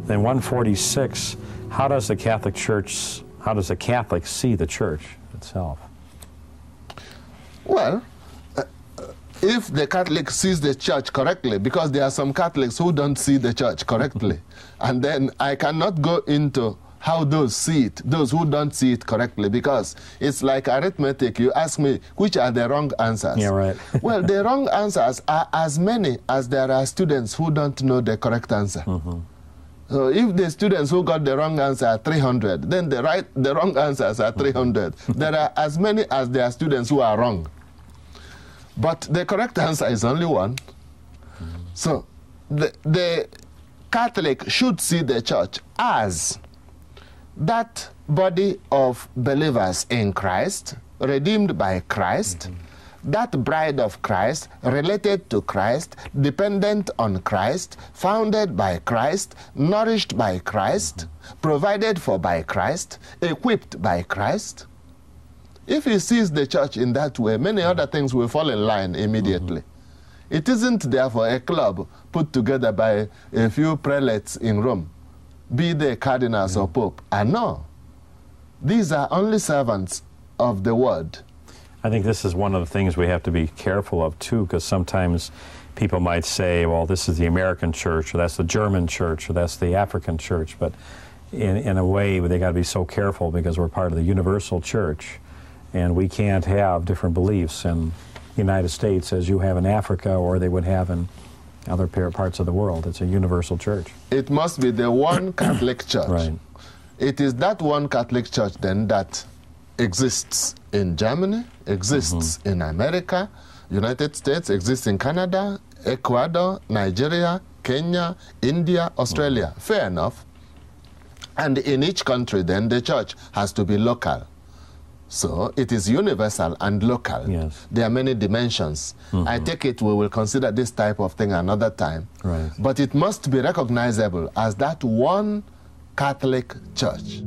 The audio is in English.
Then 146, how does the Catholic Church, how does a Catholic see the Church itself? Well, if the Catholic sees the Church correctly, because there are some Catholics who don't see the Church correctly, and then I cannot go into how those see it, those who don't see it correctly, because it's like arithmetic. You ask me, which are the wrong answers? Yeah, right. Well, the wrong answers are as many as there are students who don't know the correct answer. Mm-hmm. So if the students who got the wrong answer are 300, then the wrong answers are 300. There are as many as there are students who are wrong. But the correct answer is only one. So the Catholic should see the Church as that body of believers in Christ, redeemed by Christ, that bride of Christ, related to Christ, dependent on Christ, founded by Christ, nourished by Christ, provided for by Christ, equipped by Christ. If he sees the Church in that way, many other things will fall in line immediately. It isn't therefore a club put together by a few prelates in Rome, be they cardinals or pope. And no, these are only servants of the word. I think this is one of the things we have to be careful of too, because sometimes people might say, well, this is the American church, or that's the German church, or that's the African church. But in a way, they got to be so careful because we're part of the universal church, and we can't have different beliefs in the United States as you have in Africa or they would have in other parts of the world. It's a universal church. It must be the one Catholic Church. Right. It is that one Catholic Church then that exists in Germany, exists in America, United States, exists in Canada, Ecuador, Nigeria, Kenya, India, Australia. Fair enough. And in each country then the Church has to be local. So it is universal and local. Yes. There are many dimensions. I take it we will consider this type of thing another time. Right. But it must be recognizable as that one Catholic Church.